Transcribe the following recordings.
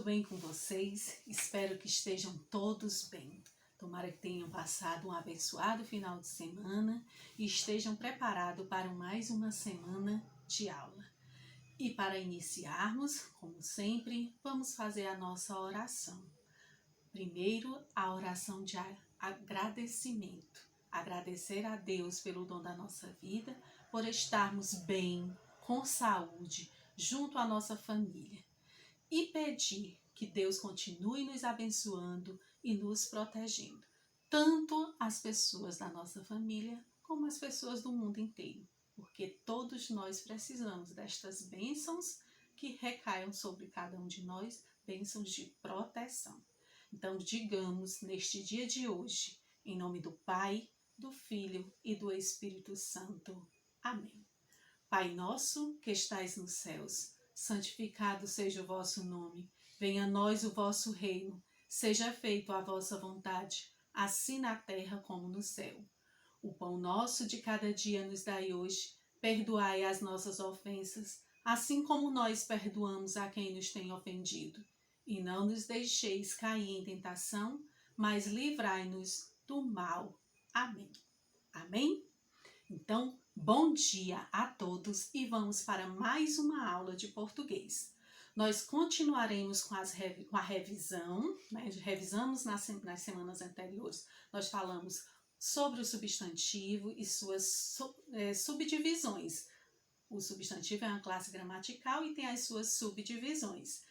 bem com vocês? Espero que estejam todos bem. Tomara que tenham passado um abençoado final de semana e estejam preparados para mais uma semana de aula. E para iniciarmos, como sempre, vamos fazer a nossa oração. Primeiro, a oração de agradecimento. Agradecer a Deus pelo dom da nossa vida, por estarmos bem, com saúde, junto à nossa família. E pedir que Deus continue nos abençoando e nos protegendo, tanto as pessoas da nossa família como as pessoas do mundo inteiro, porque todos nós precisamos destas bênçãos que recaiam sobre cada um de nós, bênçãos de proteção. Então digamos neste dia de hoje, em nome do Pai, do Filho e do Espírito Santo. Amém. Pai nosso que estais nos céus, santificado seja o vosso nome, venha a nós o vosso reino, seja feito a vossa vontade, assim na terra como no céu. O pão nosso de cada dia nos dai hoje, perdoai as nossas ofensas, assim como nós perdoamos a quem nos tem ofendido. E não nos deixeis cair em tentação, mas livrai-nos do mal. Amém. Amém? Então, bom dia a todos e vamos para mais uma aula de português. Nós continuaremos com a revisão, né? Revisamos nas semanas anteriores, nós falamos sobre o substantivo e suas subdivisões. O substantivo é uma classe gramatical e tem as suas subdivisões.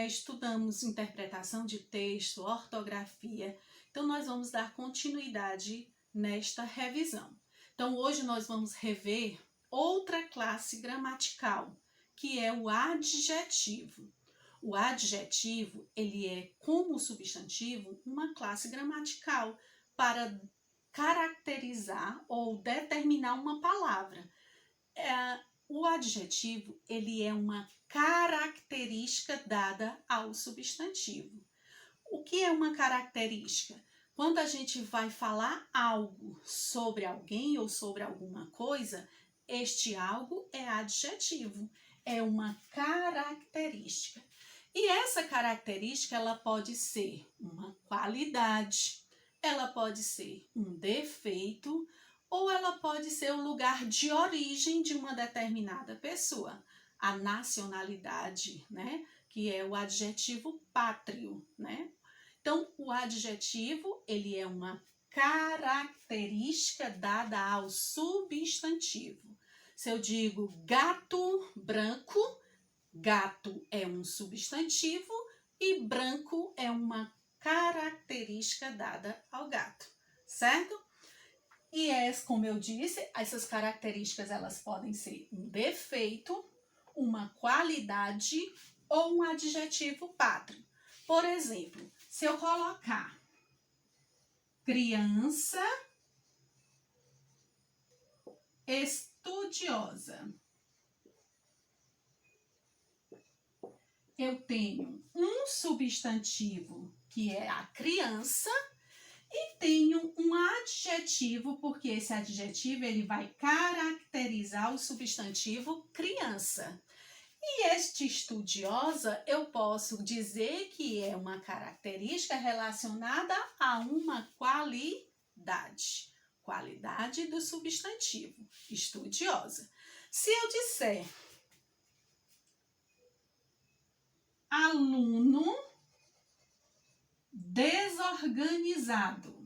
Estudamos interpretação de texto, ortografia, então nós vamos dar continuidade nesta revisão. Então, hoje nós vamos rever outra classe gramatical, que é o adjetivo. O adjetivo, ele é, como o substantivo, uma classe gramatical para caracterizar ou determinar uma palavra. O adjetivo, ele é uma característica dada ao substantivo. O que é uma característica? Quando a gente vai falar algo sobre alguém ou sobre alguma coisa, este algo é adjetivo, é uma característica. E essa característica, ela pode ser uma qualidade, ela pode ser um defeito, ou ela pode ser o lugar de origem de uma determinada pessoa. A nacionalidade, né? Que é o adjetivo pátrio, né? Então, o adjetivo, ele é uma característica dada ao substantivo. Se eu digo gato branco, gato é um substantivo e branco é uma característica dada ao gato, certo? E como eu disse, essas características elas podem ser um defeito, uma qualidade ou um adjetivo pátrio. Por exemplo, se eu colocar criança estudiosa, eu tenho um substantivo que é a criança e tenho um adjetivo, porque esse adjetivo ele vai caracterizar o substantivo criança. E este estudiosa, eu posso dizer que é uma característica relacionada a uma qualidade. Qualidade do substantivo, estudiosa. Se eu disser aluno desorganizado,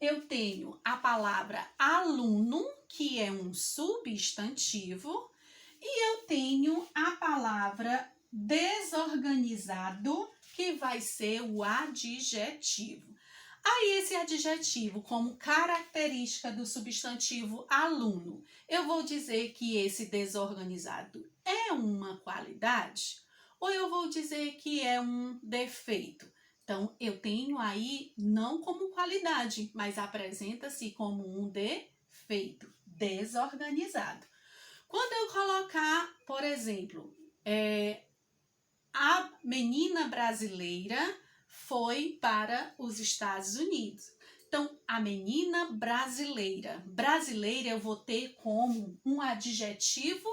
eu tenho a palavra aluno, que é um substantivo, e eu tenho a palavra desorganizado, que vai ser o adjetivo. Aí, esse adjetivo, como característica do substantivo aluno, eu vou dizer que esse desorganizado é uma qualidade? Ou eu vou dizer que é um defeito? Então, eu tenho aí não como qualidade, mas apresenta-se como um defeito, desorganizado. Quando eu colocar, por exemplo, a menina brasileira foi para os Estados Unidos. Então, a menina brasileira. Brasileira eu vou ter como um adjetivo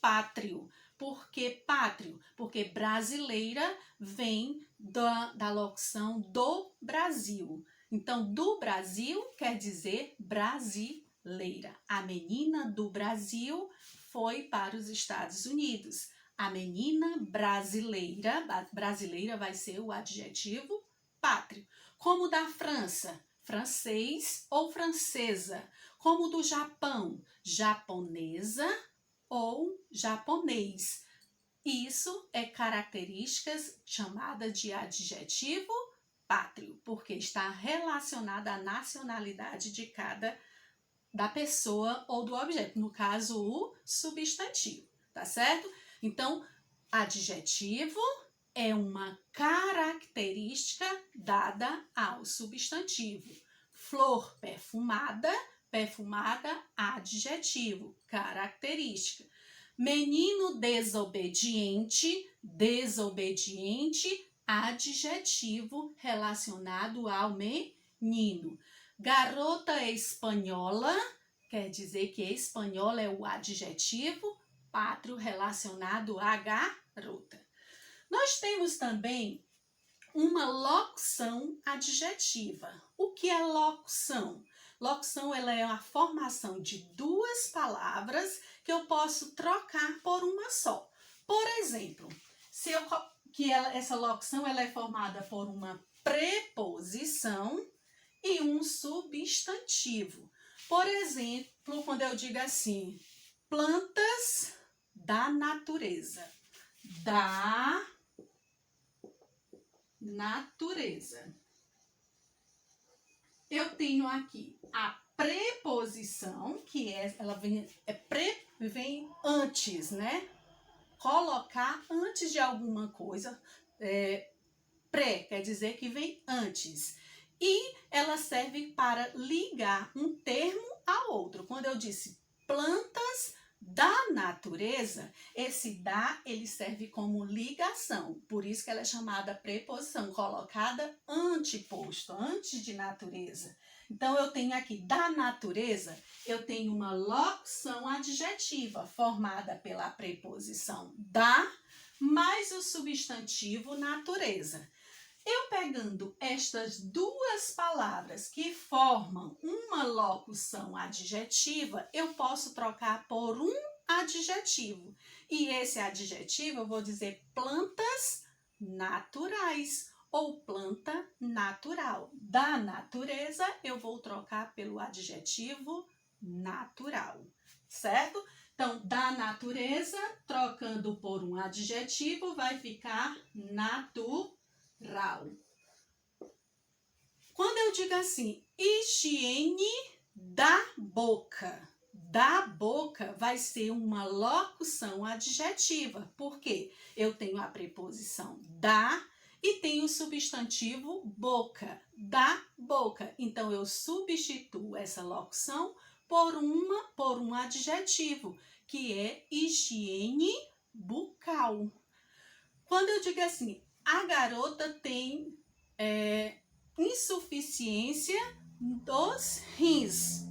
pátrio. Por que pátrio? Porque brasileira vem da locução do Brasil. Então, do Brasil quer dizer brasileira. A menina do Brasil foi para os Estados Unidos. A menina brasileira, brasileira vai ser o adjetivo pátrio. Como da França, francês ou francesa. Como do Japão, japonesa ou japonês. Isso é características chamadas de adjetivo pátrio, porque está relacionada à nacionalidade de cada da pessoa ou do objeto, no caso o substantivo, tá certo? Então, adjetivo é uma característica dada ao substantivo. Flor perfumada, perfumada, adjetivo, característica. Menino desobediente, desobediente, adjetivo relacionado ao menino. Garota espanhola, quer dizer que espanhola é o adjetivo pátrio relacionado à garota. Nós temos também uma locução adjetiva. O que é locução? Locução ela é a formação de duas palavras que eu posso trocar por uma só. Por exemplo, essa locução ela é formada por uma preposição e um substantivo. Por exemplo, quando eu digo assim, plantas da natureza. Da natureza. Eu tenho aqui a preposição, que ela vem antes, né? Colocar antes de alguma coisa, quer dizer que vem antes. E ela serve para ligar um termo a outro. Quando eu disse plantas da natureza, esse da ele serve como ligação. Por isso que ela é chamada preposição, colocada anteposto, antes de natureza. Então, eu tenho aqui da natureza, eu tenho uma locução adjetiva formada pela preposição da, mais o substantivo natureza. Eu pegando estas duas palavras que formam uma locução adjetiva, eu posso trocar por um adjetivo. E esse adjetivo eu vou dizer plantas naturais ou planta natural. Da natureza eu vou trocar pelo adjetivo natural, certo? Então, da natureza, trocando por um adjetivo, vai ficar natural. Quando eu digo assim, higiene da boca vai ser uma locução adjetiva. Por quê? Eu tenho a preposição da e tenho o substantivo boca, da boca. Então, eu substituo essa locução por um adjetivo, que é higiene bucal. Quando eu digo assim, a garota tem insuficiência dos rins.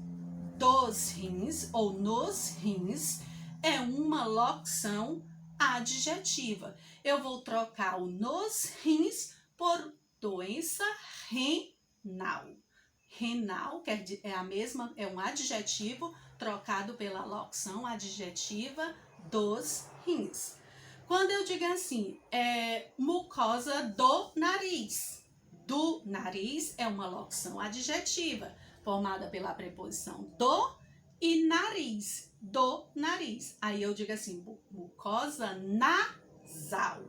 Dos rins ou nos rins é uma locução adjetiva. Eu vou trocar o nos rins por doença renal. Renal é um adjetivo trocado pela locução adjetiva dos rins. Quando eu digo assim, mucosa do nariz. Do nariz é uma locução adjetiva, formada pela preposição do e nariz. Do nariz. Aí eu digo assim, mucosa nasal.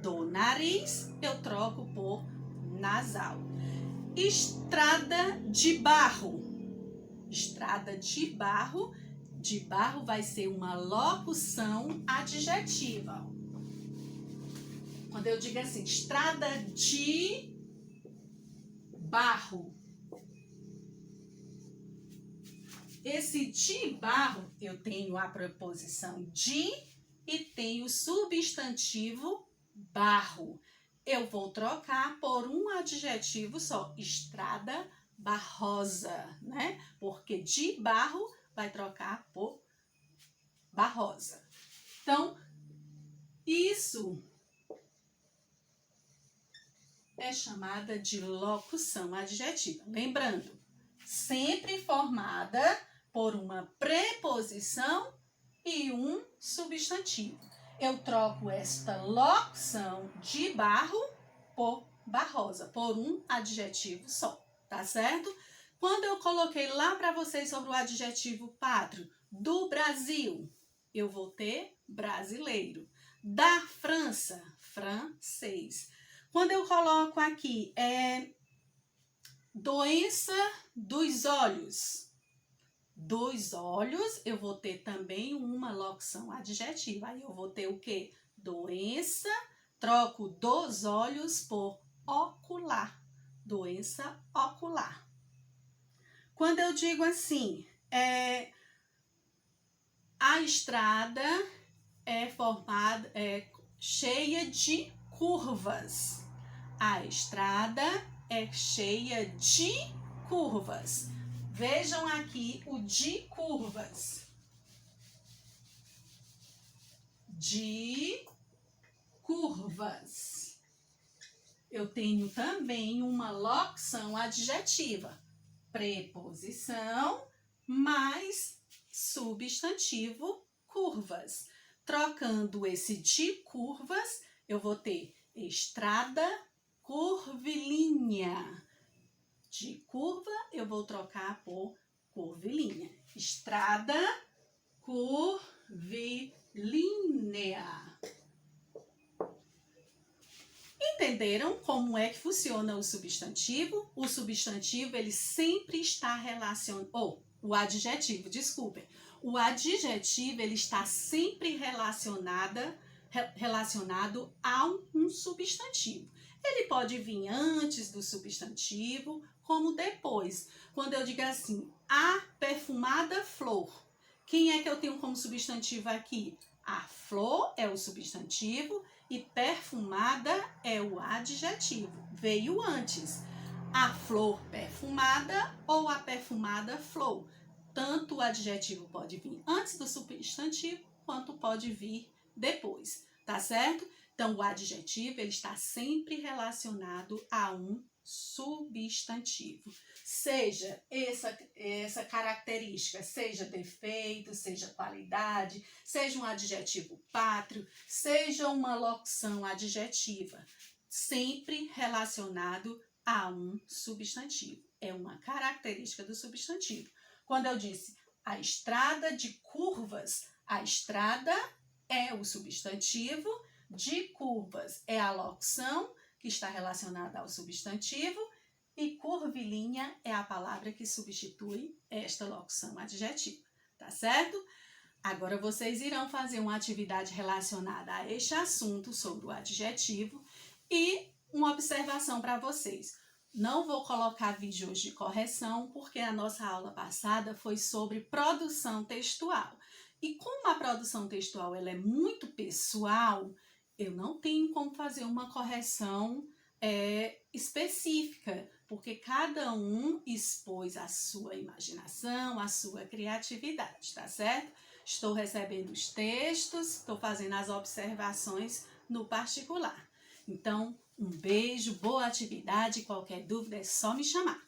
Do nariz, eu troco por nasal. Estrada de barro. Estrada de barro. De barro vai ser uma locução adjetiva. Quando eu digo assim, estrada de barro. Esse de barro, eu tenho a preposição de e tenho o substantivo barro. eu vou trocar por um adjetivo só, estrada barrosa, né? Porque de barro vai trocar por barrosa. Então, isso é chamada de locução adjetiva. Lembrando, sempre formada por uma preposição e um substantivo. Eu troco esta locução de barro por barrosa, por um adjetivo só, tá certo? Quando eu coloquei lá para vocês sobre o adjetivo pátrio, do Brasil, eu vou ter brasileiro. Da França, francês. Quando eu coloco aqui, doença dos olhos. Dos olhos, eu vou ter também uma locução adjetiva. Aí eu vou ter o quê? Doença, troco dos olhos por ocular. Doença ocular. Quando eu digo assim, a estrada é cheia de curvas. A estrada é cheia de curvas. Vejam aqui o de curvas. De curvas. Eu tenho também uma locução adjetiva. Preposição mais substantivo curvas. Trocando esse de curvas, eu vou ter estrada curvilínea. De curva, eu vou trocar por curvilínea. Estrada curvilínea. Entenderam como é que funciona o substantivo? O substantivo, ele sempre está relacionado... o adjetivo, desculpem. O adjetivo, ele está sempre relacionado a um substantivo. Ele pode vir antes do substantivo, como depois. Quando eu digo assim, a perfumada flor. Quem é que eu tenho como substantivo aqui? A flor é o substantivo e perfumada é o adjetivo. Veio antes. A flor perfumada ou a perfumada flor. Tanto o adjetivo pode vir antes do substantivo, quanto pode vir depois, tá certo? Então, o adjetivo, ele está sempre relacionado a um substantivo. Seja essa característica, seja defeito, seja qualidade, seja um adjetivo pátrio, seja uma locução adjetiva, sempre relacionado a um substantivo. É uma característica do substantivo. Quando eu disse a estrada de curvas, a estrada é o substantivo, de curvas é a locução que está relacionada ao substantivo e curvilínea é a palavra que substitui esta locução adjetiva, tá certo? Agora vocês irão fazer uma atividade relacionada a este assunto sobre o adjetivo e uma observação para vocês. Não vou colocar vídeo hoje de correção, porque a nossa aula passada foi sobre produção textual. E como a produção textual ela é muito pessoal, eu não tenho como fazer uma correção específica, porque cada um expôs a sua imaginação, a sua criatividade, tá certo? Estou recebendo os textos, estou fazendo as observações no particular. Então, um beijo, boa atividade, qualquer dúvida é só me chamar.